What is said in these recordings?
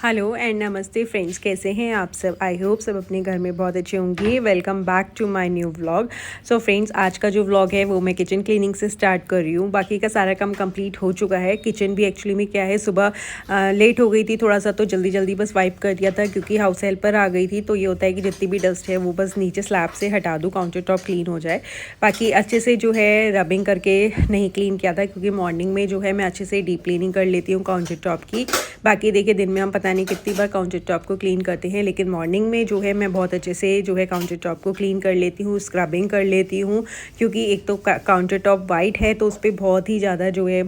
Hello and नमस्ते friends, कैसे हैं आप सब। आई होप सब अपने घर में बहुत अच्छे होंगे। Welcome back to my new vlog. So friends, आज का जो व्लॉग है वो मैं किचन क्लीनिंग से स्टार्ट कर रही हूँ। बाकी का सारा काम कंप्लीट हो चुका है। किचन भी एक्चुअली में क्या है, सुबह लेट हो गई थी थोड़ा सा, तो जल्दी जल्दी बस वाइप कर दिया था क्योंकि हाउस हेल्पर आ गई थी। तो ये होता है कि जितनी भी डस्ट है वो बस नीचे स्लैब से हटा दूँ, काउंटर टॉप क्लीन हो जाए। बाकी अच्छे से जो है रबिंग करके नहीं क्लीन किया था क्योंकि मॉर्निंग में जो है मैं अच्छे से डीप क्लीनिंग कर लेती हूँ काउंटर टॉप की। बाकी देखिए, दिन में हम पता नहीं कितनी बार काउंटर टॉप को क्लीन करते हैं, लेकिन मॉर्निंग में जो है मैं बहुत अच्छे से जो है काउंटर टॉप को क्लीन कर लेती हूँ, स्क्रबिंग कर लेती हूँ। क्योंकि एक तो काउंटर टॉप वाइट है तो उस पर बहुत ही ज़्यादा जो है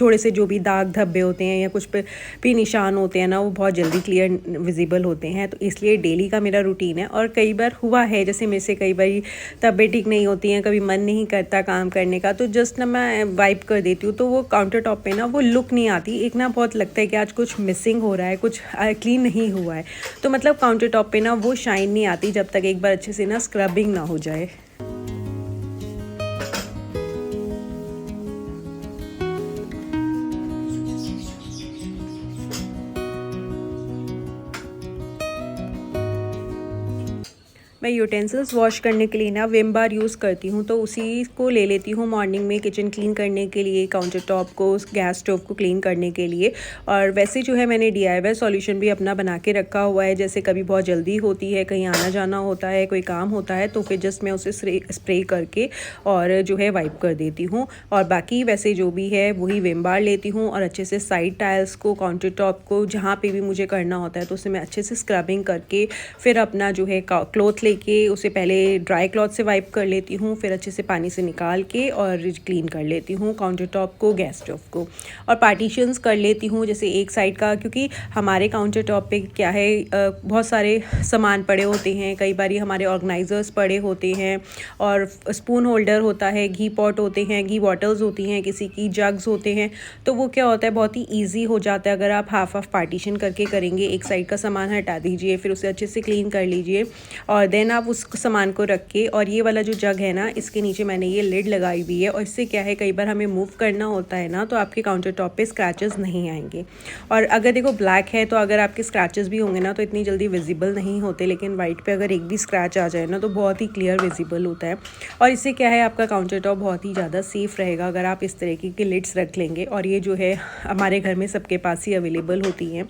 थोड़े से जो भी दाग धब्बे होते हैं या कुछ पे भी निशान होते हैं ना, वो बहुत जल्दी क्लियर विजिबल होते हैं। तो इसलिए डेली का मेरा रूटीन है। और कई बार हुआ है, जैसे मेरे से कई बार तबीयत ठीक नहीं होती है, कभी मन नहीं करता काम करने का, तो जस्ट ना मैं वाइप कर देती हूँ। तो वो काउंटर टॉप पे ना वो लुक नहीं आती, एक ना बहुत लगता है कि आज कुछ मिसिंग हो रहा है, कुछ क्लीन नहीं हुआ है। तो मतलब काउंटर टॉप पे ना वो शाइन नहीं आती जब तक एक बार अच्छे से ना स्क्रबिंग ना हो जाए। मैं यूटेंसिल्स वॉश करने के लिए ना विम बार यूज़ करती हूँ, तो उसी को ले लेती हूँ मॉर्निंग में किचन क्लीन करने के लिए, काउंटर टॉप को, गैस स्टोव को क्लीन करने के लिए। और वैसे जो है मैंने DIY सॉल्यूशन भी अपना बना के रखा हुआ है। जैसे कभी बहुत जल्दी होती है, कहीं आना जाना होता है, कोई काम होता है, तो फिर जस्ट मैं उसे स्प्रे करके और जो है वाइप कर देती हूँ। और बाकी वैसे जो भी है वही विम बार लेती हूँ और अच्छे से साइड टाइल्स को, काउंटर टॉप को, जहाँ पर भी मुझे करना होता है तो उसे मैं अच्छे से स्क्रबिंग करके फिर अपना जो है क्लॉथ लेके उसे पहले ड्राई क्लॉथ से वाइप कर लेती हूँ, फिर अच्छे से पानी से निकाल के और क्लीन कर लेती हूँ काउंटर टॉप को, गैस स्टोव को। और पार्टीशंस कर लेती हूँ, जैसे एक साइड का, क्योंकि हमारे काउंटर टॉप पे क्या है, बहुत सारे सामान पड़े होते हैं। कई बार हमारे ऑर्गेनाइजर्स पड़े होते हैं और स्पून होल्डर होता है, घी पॉट होते हैं, घी बॉटल्स होती हैं, किसी की जग्स होते हैं। तो वो क्या होता है, बहुत ही ईजी हो जाता है अगर आप हाफ पार्टीशन करके करेंगे। एक साइड का सामान हटा दीजिए, फिर उसे अच्छे से क्लीन कर लीजिए और देन आप उस सामान को रख के, और ये वाला जो जग है ना, इसके नीचे मैंने ये लिड लगाई हुई है। और इससे क्या है, कई बार हमें मूव करना होता है ना, तो आपके काउंटर टॉप पे स्क्रैचेस नहीं आएंगे। और अगर देखो ब्लैक है तो अगर आपके स्क्रैचेस भी होंगे ना तो इतनी जल्दी विजिबल नहीं होते, लेकिन वाइट पे अगर एक भी स्क्रैच आ जाए ना तो बहुत ही क्लियर विजिबल होता है। और इससे क्या है, आपका काउंटर टॉप बहुत ही ज़्यादा सेफ रहेगा अगर आप इस तरीके के लिड्स रख लेंगे। और ये जो है हमारे घर में सबके पास ही अवेलेबल होती हैं।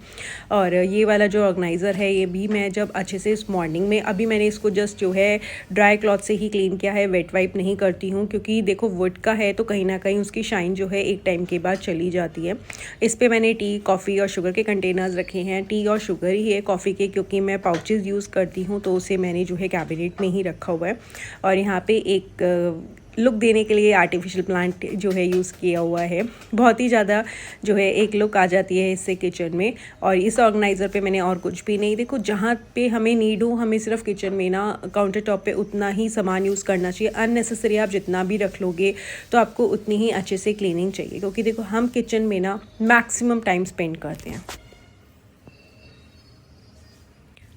और ये वाला जो ऑर्गेनाइज़र है, ये भी मैं जब अच्छे से इस मॉर्निंग में, अभी मैंने इसको जस्ट जो है ड्राई क्लॉथ से ही क्लीन किया है, वेट वाइप नहीं करती हूँ, क्योंकि देखो वुड का है तो कहीं ना कहीं उसकी शाइन जो है एक टाइम के बाद चली जाती है। इस पे मैंने टी, कॉफ़ी और शुगर के कंटेनर्स रखे हैं। टी और शुगर ही है, कॉफ़ी के क्योंकि मैं पाउचेस यूज़ करती हूँ तो उसे मैंने जो है कैबिनेट में ही रखा हुआ है। और यहाँ पे एक लुक देने के लिए आर्टिफिशियल प्लांट जो है यूज़ किया हुआ है। बहुत ही ज़्यादा जो है एक लुक आ जाती है इससे किचन में। और इस ऑर्गेनाइज़र पे मैंने और कुछ भी नहीं, देखो जहाँ पे हमें नीड हो, हमें सिर्फ किचन में ना काउंटर टॉप पे उतना ही सामान यूज़ करना चाहिए। अननेसेसरी आप जितना भी रख लोगे तो आपको उतनी ही अच्छे से क्लीनिंग चाहिए, क्योंकि देखो हम किचन में ना मैक्सिमम टाइम स्पेंड करते हैं।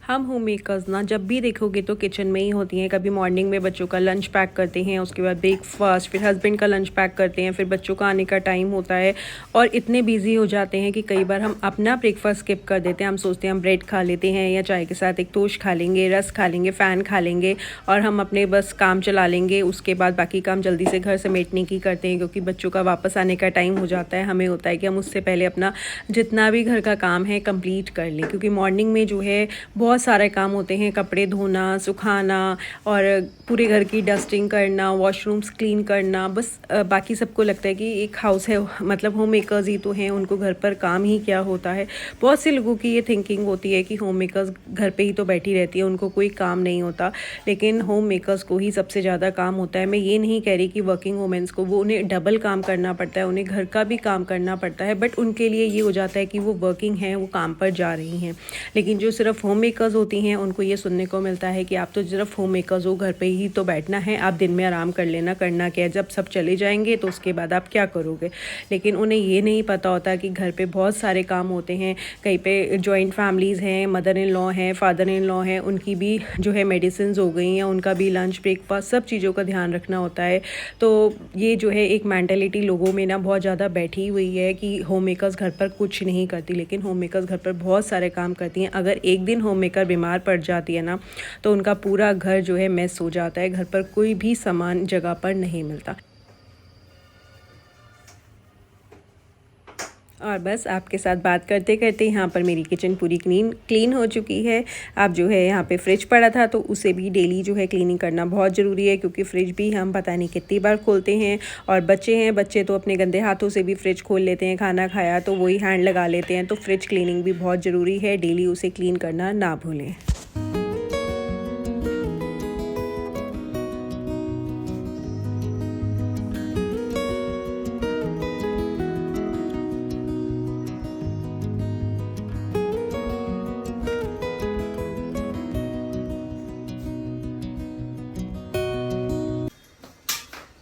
हम होम मेकर्स ना जब भी देखोगे तो किचन में ही होती हैं। कभी मॉर्निंग में बच्चों का लंच पैक करते हैं, उसके बाद ब्रेकफास्ट, फिर हस्बैंड का लंच पैक करते हैं, फिर बच्चों का आने का टाइम होता है। और इतने बिजी हो जाते हैं कि कई बार हम अपना ब्रेकफास्ट स्किप कर देते हैं। हम सोचते हैं हम ब्रेड खा लेते हैं या चाय के साथ एक टोस्ट खा लेंगे, रस खा लेंगे, फ़ैन खा लेंगे और हम अपने बस काम चला लेंगे। उसके बाद बाकी काम जल्दी से घर समेटने की करते हैं, क्योंकि बच्चों का वापस आने का टाइम हो जाता है। हमें होता है कि हम उससे पहले अपना जितना भी घर का काम है कंप्लीट कर लें, क्योंकि मॉर्निंग में जो है बहुत सारे काम होते हैं, कपड़े धोना, सुखाना और पूरे घर की डस्टिंग करना, वॉशरूम्स क्लीन करना। बस बाकी सबको लगता है कि एक हाउस है, मतलब होम मेकर्स ही तो हैं, उनको घर पर काम ही क्या होता है। बहुत से लोगों की ये थिंकिंग होती है कि होम मेकर्स घर पे ही तो बैठी रहती है, उनको कोई काम नहीं होता। लेकिन होम मेकर्स को ही सबसे ज़्यादा काम होता है। मैं ये नहीं कह रही कि वर्किंग वुमेन्स को वो उन्हें डबल काम करना पड़ता है, उन्हें घर का भी काम करना पड़ता है, बट उनके लिए ये हो जाता है कि वो वर्किंग हैं, वो काम पर जा रही हैं। लेकिन जो सिर्फ होम मेकर मेकर्स होती हैं उनको ये सुनने को मिलता है कि आप तो सिर्फ होम मेकर्स हो, घर पे ही तो बैठना है, आप दिन में आराम कर लेना, करना क्या है, जब सब चले जाएंगे तो उसके बाद आप क्या करोगे। लेकिन उन्हें ये नहीं पता होता कि घर पे बहुत सारे काम होते हैं। कहीं पे जॉइंट फैमिलीज़ हैं, मदर इन लॉ हैं, फादर इन लॉ हैं, उनकी भी जो है मेडिसिन हो गई हैं, उनका भी लंच ब्रेकफास्ट सब चीज़ों का ध्यान रखना होता है। तो ये जो है एक मेंटालिटी लोगों में ना बहुत ज़्यादा बैठी हुई है कि होम मेकर्स घर पर कुछ नहीं करती, लेकिन होम मेकर्स घर पर बहुत सारे काम करती हैं। अगर एक दिन होम मेकर बीमार पड़ जाती है ना तो उनका पूरा घर जो है मेस हो जाता है, घर पर कोई भी सामान जगह पर नहीं मिलता। और बस आपके साथ बात करते करते यहाँ पर मेरी किचन पूरी क्लीन हो चुकी है। अब जो है यहाँ पे फ्रिज पड़ा था तो उसे भी डेली जो है क्लीनिंग करना बहुत ज़रूरी है, क्योंकि फ्रिज भी हम पता नहीं कितनी बार खोलते हैं। और बच्चे हैं, बच्चे तो अपने गंदे हाथों से भी फ्रिज खोल लेते हैं, खाना खाया तो वही हैंड लगा लेते हैं। तो फ्रिज क्लीनिंग भी बहुत ज़रूरी है, डेली उसे क्लीन करना ना भूलें।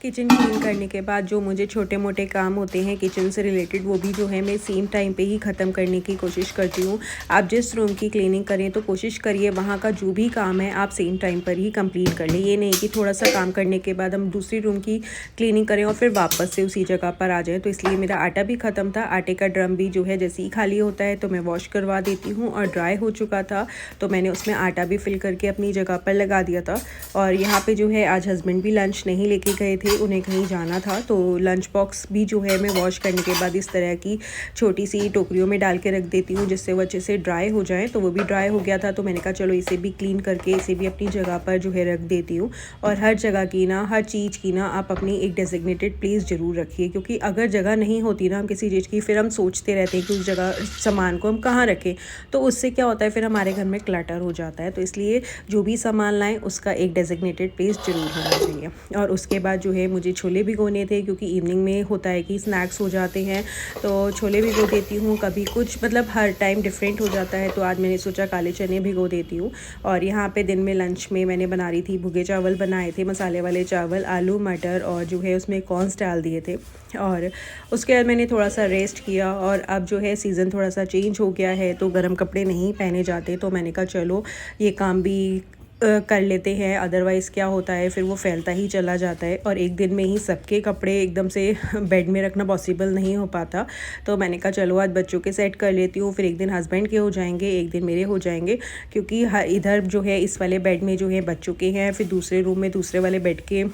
किचन क्लीन करने के बाद जो मुझे छोटे मोटे काम होते हैं किचन से रिलेटेड, वो भी जो है मैं सेम टाइम पे ही ख़त्म करने की कोशिश करती हूँ। आप जिस रूम की क्लीनिंग करें तो कोशिश करिए वहाँ का जो भी काम है आप सेम टाइम पर ही कंप्लीट कर लें। ये नहीं कि थोड़ा सा काम करने के बाद हम दूसरी रूम की क्लीनिंग करें और फिर वापस से उसी जगह पर आ जाएँ। तो इसलिए मेरा आटा भी ख़त्म था, आटे का ड्रम भी जो है जैसे ही खाली होता है तो मैं वॉश करवा देती हूँ। और ड्राई हो चुका था तो मैंने उसमें आटा भी फिल करके अपनी जगह पर लगा दिया था। और यहाँ पर जो है आज हस्बैंड भी लंच नहीं लेके गए थे, उन्हें कहीं जाना था, तो लंच बॉक्स भी जो है मैं वॉश करने के बाद इस तरह की छोटी सी टोकरियों में डाल के रख देती हूँ, जिससे वो अच्छे से ड्राई हो जाए। तो वो भी ड्राई हो गया था तो मैंने कहा चलो इसे भी क्लीन करके इसे भी अपनी जगह पर जो है रख देती हूँ। और हर जगह की ना, हर चीज़ की ना आप अपनी एक डेजिग्नेटेड प्लेस ज़रूर रखिए, क्योंकि अगर जगह नहीं होती ना हम किसी चीज़ की, फिर हम सोचते रहते हैं कि उस जगह सामान को हम कहाँ रखें, तो उससे क्या होता है फिर हमारे घर में क्लटर हो जाता है। तो इसलिए जो भी सामान लाएँ उसका एक डेजिग्नेटेड प्लेस ज़रूर होना चाहिए। और उसके बाद जो है मुझे छोले भिगोने थे, क्योंकि इवनिंग में होता है कि स्नैक्स हो जाते हैं, तो छोले भिगो देती हूँ। कभी कुछ मतलब हर टाइम डिफरेंट हो जाता है, तो आज मैंने सोचा काले चने भिगो देती हूँ। और यहाँ पे दिन में लंच में मैंने बना रही थी भुगे चावल बनाए थे, मसाले वाले चावल, आलू मटर और जो है उसमें कॉर्न्स डाल दिए थे। और उसके बाद मैंने थोड़ा सा रेस्ट किया। और अब जो है सीज़न थोड़ा सा चेंज हो गया है तो गर्म कपड़े नहीं पहने जाते, तो मैंने कहा चलो ये काम भी कर लेते हैं, अदरवाइज़ क्या होता है फिर वो फैलता ही चला जाता है और एक दिन में ही सबके कपड़े एकदम से बेड में रखना पॉसिबल नहीं हो पाता। तो मैंने कहा चलो आज बच्चों के सेट कर लेती हूँ, फिर एक दिन हस्बैंड के हो जाएंगे, एक दिन मेरे हो जाएंगे, क्योंकि इधर जो है इस वाले बेड में जो है बच्चों के हैं, फिर दूसरे रूम में दूसरे वाले बेड के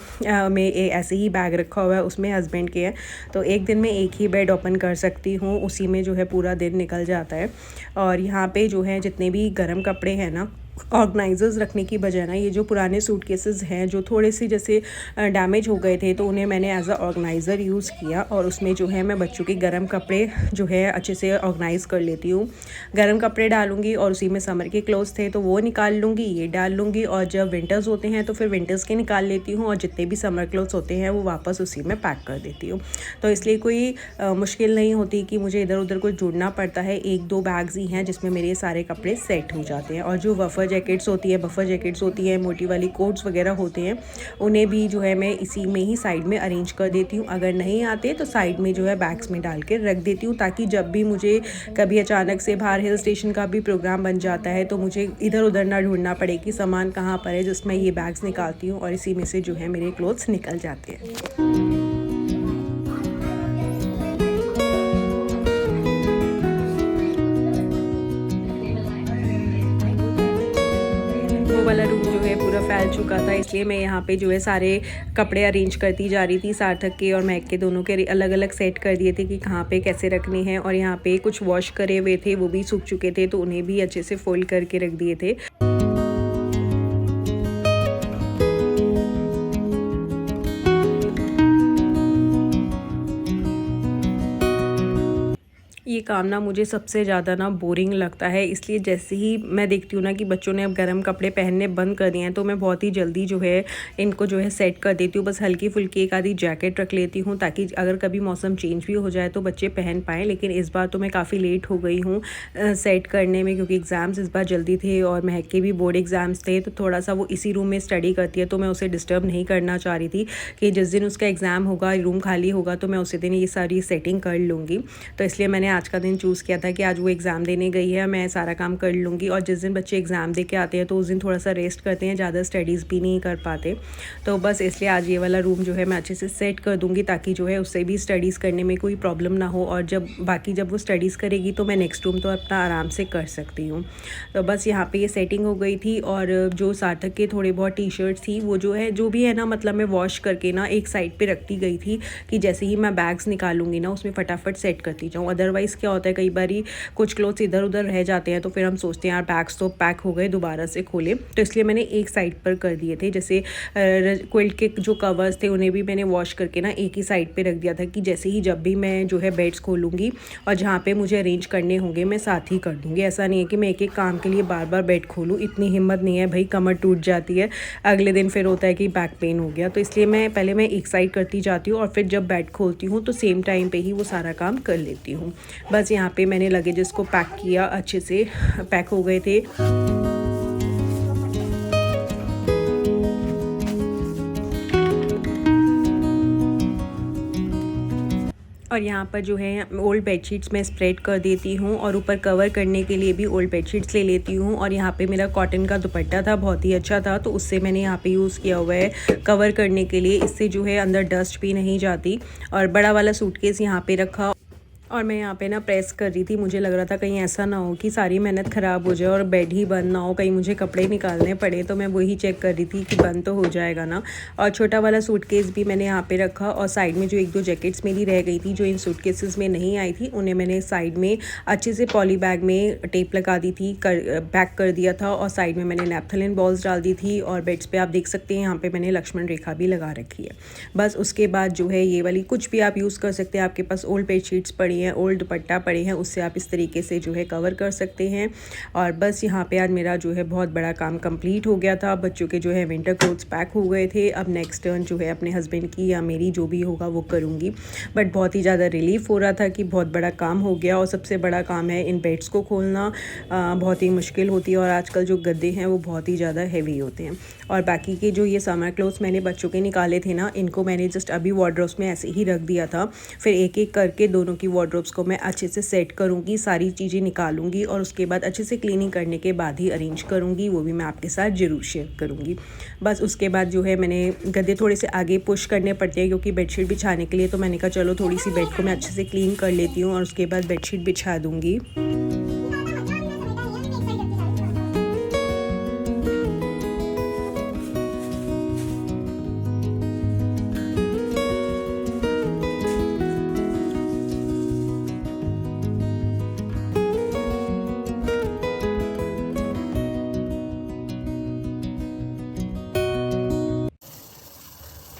में ऐसे ही बैग रखा हुआ है उसमें हस्बैंड के हैं। तो एक दिन में एक ही बेड ओपन कर सकती हूँ, उसी में जो है पूरा दिन निकल जाता है। और यहाँ पे जो है जितने भी गर्म कपड़े हैं ना, ऑर्गेनाइजर्स रखने की बजाय ना ये जो पुराने सूटकेसेस हैं जो थोड़े से जैसे डैमेज हो गए थे, तो उन्हें मैंने एज अ ऑर्गेनाइज़र यूज़ किया। और उसमें जो है मैं बच्चों के गर्म कपड़े जो है अच्छे से ऑर्गेनाइज़ कर लेती हूँ। गर्म कपड़े डालूंगी और उसी में समर के क्लोथ्स थे तो वो निकाल लूँगी, ये डाल लूँगी। और जब विंटर्स होते हैं तो फिर विंटर्स के निकाल लेती हूँ, और जितने भी समर क्लोथ्स होते हैं वो वापस उसी में पैक कर देती हूँ। तो इसलिए कोई मुश्किल नहीं होती कि मुझे इधर उधर कुछ ढूंढना पड़ता है। एक दो बैग्स ही हैं जिसमें मेरे सारे कपड़े सेट हो जाते हैं। और जो बफर जैकेट्स होती है, मोटी वाली कोट्स वगैरह होते हैं, उन्हें भी जो है मैं इसी में ही साइड में अरेंज कर देती हूँ। अगर नहीं आते तो साइड में जो है बैग्स में डाल के रख देती हूँ, ताकि जब भी मुझे कभी अचानक से बाहर हिल स्टेशन का भी प्रोग्राम बन जाता है तो मुझे इधर उधर ना ढूंढना पड़े कि सामान कहाँ पर है। जिसमें ये बैग्स निकालती हूँ और इसी में से जो है मेरे क्लोथ्स निकल जाते हैं। वाला रूम जो है पूरा फैल चुका था, इसलिए मैं यहाँ पे जो है सारे कपड़े अरेंज करती जा रही थी। सार्थक के और मैक के दोनों के अलग अलग सेट कर दिए थे कि कहाँ पे कैसे रखने हैं। और यहाँ पे कुछ वॉश करे हुए थे, वो भी सूख चुके थे, तो उन्हें भी अच्छे से फोल्ड करके रख दिए थे। ये काम ना मुझे सबसे ज़्यादा ना बोरिंग लगता है, इसलिए जैसे ही मैं देखती हूँ ना कि बच्चों ने अब गर्म कपड़े पहनने बंद कर दिए हैं तो मैं बहुत ही जल्दी जो है इनको जो है सेट कर देती हूँ। बस हल्की फुल्की एक आधी जैकेट रख लेती हूँ ताकि अगर कभी मौसम चेंज भी हो जाए तो बच्चे पहन पाएँ। लेकिन इस बार तो मैं काफ़ी लेट हो गई हूँ सेट करने में, क्योंकि एग्ज़ाम्स इस बार जल्दी थे और महक के भी बोर्ड एग्ज़ाम्स थे, तो थोड़ा सा वो इसी रूम में स्टडी करती है तो मैं उसे डिस्टर्ब नहीं करना चाह रही थी कि जिस दिन उसका एग्ज़ाम होगा, रूम खाली होगा, तो मैं उसी दिन ये सारी सेटिंग कर लूँगी। तो इसलिए मैंने आज का दिन चूज़ किया था कि आज वो एग्ज़ाम देने गई है, मैं सारा काम कर लूँगी। और जिस दिन बच्चे एग्ज़ाम दे के आते हैं तो उस दिन थोड़ा सा रेस्ट करते हैं, ज़्यादा स्टडीज़ भी नहीं कर पाते। तो बस इसलिए आज ये वाला रूम जो है मैं अच्छे से सेट कर दूँगी ताकि जो है उससे भी स्टडीज़ करने में कोई प्रॉब्लम ना हो, और जब वो स्टडीज़ करेगी तो मैं नेक्स्ट रूम तो अपना आराम से कर सकती हूँ। तो बस यहाँ पे ये सेटिंग हो गई थी। और जो सार्थक के थोड़े बहुत टी शर्ट्स थी वो जो भी है ना, मतलब मैं वॉश करके ना एक साइड पे रखती गई थी कि जैसे ही मैं बैग्स निकालूंगी ना उसमें फटाफट सेट करती जाऊँ। अदरवाइज़ क्या होता है, कई बार कुछ क्लोथ्स इधर उधर रह जाते हैं तो फिर हम सोचते हैं यार बैग्स तो पैक हो गए, दोबारा से खोले। तो इसलिए मैंने एक साइड पर कर दिए थे। जैसे क्विल्ट के जो कवर्स थे उन्हें भी मैंने वॉश करके ना एक ही साइड पर रख दिया था कि जैसे ही जब भी मैं जो है बेड्स खोलूँगी और जहाँ पर मुझे अरेंज करने होंगे मैं साथ ही कर दूँगी। ऐसा नहीं है कि मैं एक एक काम के लिए बार बार बेड खोलूँ, इतनी हिम्मत नहीं है भाई, कमर टूट जाती है, अगले दिन फिर होता है कि बैक पेन हो गया। तो इसलिए मैं एक साइड करती जाती हूँ और फिर जब बेड खोलती हूँ तो सेम टाइम पे ही वो सारा काम कर लेती हूँ। बस यहाँ पे मैंने लगेजेस को पैक किया, अच्छे से पैक हो गए थे। और यहाँ पर जो है ओल्ड बेडशीट्स मैं स्प्रेड कर देती हूँ और ऊपर कवर करने के लिए भी ओल्ड बेडशीट्स ले लेती हूँ। और यहाँ पे मेरा कॉटन का दुपट्टा था, बहुत ही अच्छा था, तो उससे मैंने यहाँ पे यूज़ किया हुआ है कवर करने के लिए। इससे जो है अंदर डस्ट भी नहीं जाती। और बड़ा वाला सूटकेस यहाँ पे रखा और मैं यहाँ पे ना प्रेस कर रही थी। मुझे लग रहा था कहीं ऐसा ना हो कि सारी मेहनत ख़राब हो जाए और बेड ही बंद ना हो, कहीं मुझे कपड़े निकालने पड़े, तो मैं वही चेक कर रही थी कि बंद तो हो जाएगा ना। और छोटा वाला सूटकेस भी मैंने यहाँ पे रखा और साइड में जो एक दो जैकेट्स मेरी रह गई थी जो इन सूटकेसेस में नहीं आई थी, उन्हें मैंने साइड में अच्छे से पॉली बैग में टेप लगा दी थी, पैक कर दिया था। और साइड में मैंने नैप्थलिन बॉल्स डाल दी थी और बेड्स पर आप देख सकते हैं यहाँ पर मैंने लक्ष्मण रेखा भी लगा रखी है। बस उसके बाद जो है ये वाली कुछ भी आप यूज़ कर सकते हैं, आपके पास ओल्ड बेडशीट्स पड़ी हैं, ओल्ड दुपट्टा पड़े हैं, उससे आप इस तरीके से जो है कवर कर सकते हैं। और बस यहाँ पे आज मेरा जो है बहुत बड़ा काम कंप्लीट हो गया था। बच्चों के जो है विंटर क्लोथ्स पैक हो गए थे। अब नेक्स्ट टर्न जो है अपने हस्बैंड की या मेरी जो भी होगा वो करूँगी। बट बहुत ही ज़्यादा रिलीफ हो रहा था कि बहुत बड़ा काम हो गया। और सबसे बड़ा काम है इन बेड्स को खोलना, बहुत ही मुश्किल होती है और आजकल जो गद्दे हैं वो बहुत ही ज़्यादा हैवी होते हैं। और बाकी के जो ये समर क्लोथ्स मैंने बच्चों के निकाले थे ना, इनको मैंने जस्ट अभी वार्डरोब्स में ऐसे ही रख दिया था। फिर एक एक करके दोनों की वार्डरोब्स को मैं अच्छे से सेट करूँगी, सारी चीज़ें निकालूंगी और उसके बाद अच्छे से क्लीनिंग करने के बाद ही अरेंज करूँगी। वो भी मैं आपके साथ ज़रूर शेयर करूँगी। बस उसके बाद जो है मैंने गद्दे थोड़े से आगे पुश करने पड़ते हैं क्योंकि बेडशीट बिछाने के लिए, तो मैंने कहा चलो थोड़ी सी बेड को मैं अच्छे से क्लीन कर लेती हूँ और उसके बाद बेडशीट बिछा दूँगी।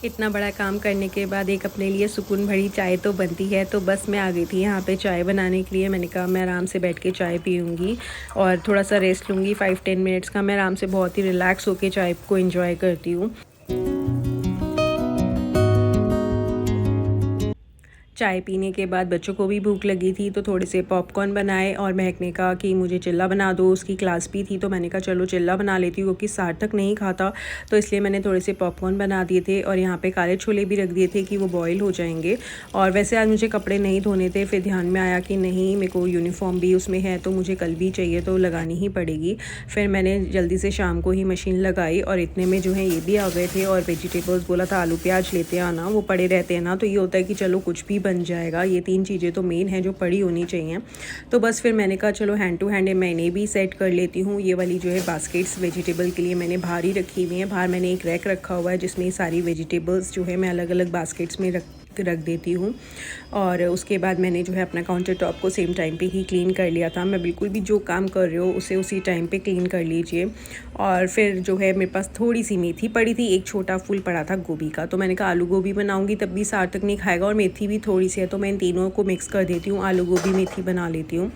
इतना बड़ा काम करने के बाद एक अपने लिए सुकून भरी चाय तो बनती है। तो बस मैं आ गई थी यहाँ पे चाय बनाने के लिए। मैंने कहा मैं आराम से बैठ के चाय पीऊँगी और थोड़ा सा रेस्ट लूँगी 5-10 मिनट्स का। मैं आराम से बहुत ही रिलैक्स होकर चाय को एंजॉय करती हूँ। चाय पीने के बाद बच्चों को भी भूख लगी थी तो थोड़े से पॉपकॉर्न बनाए और महक ने कहा कि मुझे चिल्ला बना दो, उसकी क्लास भी थी तो मैंने कहा चलो चिल्ला बना लेती हूँ क्योंकि सार्थक नहीं खाता, तो इसलिए मैंने थोड़े से पॉपकॉर्न बना दिए थे। और यहाँ पे काले छोले भी रख दिए थे कि वो बॉईल हो जाएंगे। और वैसे आज मुझे कपड़े नहीं धोने थे, फिर ध्यान में आया कि नहीं मेरे को यूनिफॉर्म भी उसमें है तो मुझे कल भी चाहिए तो लगानी ही पड़ेगी। फिर मैंने जल्दी से शाम को ही मशीन लगाई और इतने में जो है ये भी आ गए थे। और वेजिटेबल्स बोला था आलू प्याज लेते आना, वो पड़े रहते हैं ना, तो ये होता है कि चलो कुछ भी बन जाएगा। ये 3 चीज़ें तो मेन हैं जो पड़ी होनी चाहिए। तो बस फिर मैंने कहा चलो हैंड टू हैंड मैंने भी सेट कर लेती हूँ। ये वाली जो है बास्केट्स वेजिटेबल के लिए मैंने बाहर ही रखी हुई हैं। बाहर मैंने एक रैक रखा हुआ है जिसमें सारी वेजिटेबल्स जो है मैं अलग अलग बास्केट्स में रख देती हूँ। और उसके बाद मैंने जो है अपना काउंटर टॉप को सेम टाइम पे ही क्लीन कर लिया था। मैं बिल्कुल भी जो काम कर रही हूँ उसे उसी टाइम पे क्लीन कर लीजिए। और फिर जो है मेरे पास थोड़ी सी मेथी पड़ी थी, एक छोटा फूल पड़ा था गोभी का, तो मैंने कहा आलू गोभी बनाऊंगी तब भी सार्थक नहीं खाएगा और मेथी भी थोड़ी सी है, तो मैं इन तीनों को मिक्स कर देती हूँ, आलू गोभी मेथी बना लेती हूँ।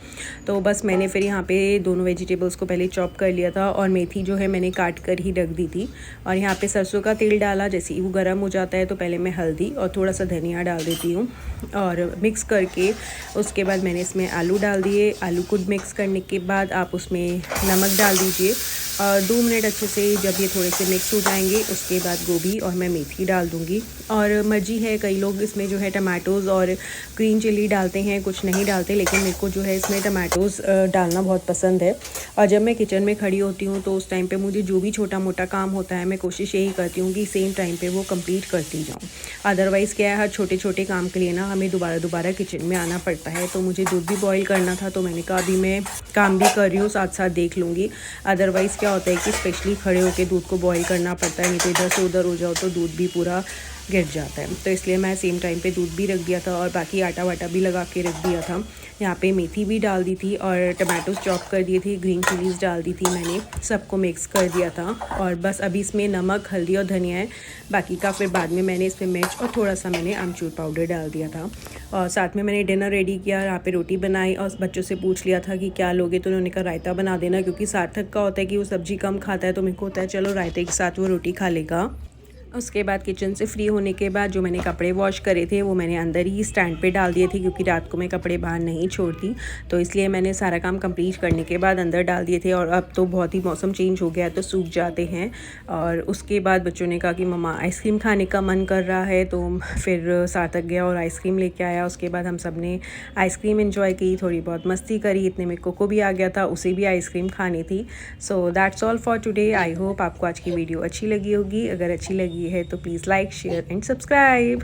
तो बस मैंने फिर यहाँ पे दोनों वेजिटेबल्स को पहले चॉप कर लिया था और मेथी जो है मैंने काट कर ही रख दी थी। और यहाँ पे सरसों का तेल डाला, जैसे ही वो गर्म हो जाता है तो पहले मैं हल्दी और थोड़ा सा धनिया डाल देती हूँ और मिक्स करके उसके बाद मैंने इसमें आलू डाल दिए। आलू को मिक्स करने के बाद आप उसमें नमक डाल दीजिए और 2 मिनट अच्छे से जब ये थोड़े से मिक्स हो जाएंगे उसके बाद गोभी और मैं मेथी डाल दूँगी। और मर्जी है, कई लोग इसमें जो है टमाटोज़ और ग्रीन चिली डालते हैं, कुछ नहीं डालते, लेकिन मेरे को जो है इसमें टमाटोज़ डालना बहुत पसंद है। और जब मैं किचन में खड़ी होती हूँ तो उस टाइम पे मुझे जो भी छोटा मोटा काम होता है मैं कोशिश यही करती हूँ कि सेम टाइम पे वो कंप्लीट करती जाऊँ। अदरवाइज़ क्या है, हर छोटे छोटे काम के लिए ना हमें दोबारा किचन में आना पड़ता है। तो मुझे दूध भी बॉईल करना था, तो मैंने कहा अभी मैं काम भी कर रही हूँ, साथ साथ देख लूँगी। अदरवाइज़ क्या होता है कि स्पेशली खड़े होकर दूध को बॉईल करना पड़ता है, नहीं तो इधर से उधर हो जाओ तो दूध भी पूरा गिर जाता है। तो इसलिए मैं सेम टाइम पे दूध भी रख दिया था और बाकी आटा वाटा भी लगा के रख दिया था। यहाँ पे मेथी भी डाल दी थी और टमाटोज़ चॉप कर दिए थे, ग्रीन चिलीज़ डाल दी थी मैंने, सबको मिक्स कर दिया था। और बस अभी इसमें नमक, हल्दी और धनिया है, बाकी का फिर बाद में मैंने इसमें मिर्च और थोड़ा सा मैंने आमचूर पाउडर डाल दिया था। और साथ में मैंने डिनर रेडी किया, यहाँ पे रोटी बनाई और बच्चों से पूछ लिया था कि क्या लोगे, तो उन्होंने कहा रायता बना देना, क्योंकि सार्थक का होता है कि वो सब्ज़ी कम खाता है, तो मेरे को होता है चलो रायते के साथ वो रोटी खा लेगा। उसके बाद किचन से फ्री होने के बाद जो मैंने कपड़े वॉश करे थे वो मैंने अंदर ही स्टैंड पे डाल दिए थे, क्योंकि रात को मैं कपड़े बाहर नहीं छोड़ती, तो इसलिए मैंने सारा काम कंप्लीट करने के बाद अंदर डाल दिए थे। और अब तो बहुत ही मौसम चेंज हो गया है तो सूख जाते हैं। और उसके बाद बच्चों ने कहा कि मम्मा आइसक्रीम खाने का मन कर रहा है, तो फिर सार्थक गया और आइसक्रीम लेके आया। उसके बाद हम सब ने आइसक्रीम इन्जॉय की, थोड़ी बहुत मस्ती करी, इतने में कोको भी आ गया था, उसे भी आइसक्रीम खानी थी। So that's all for today. I hope आपको आज की वीडियो अच्छी लगी होगी। अगर अच्छी लगी है तो please like, share and subscribe.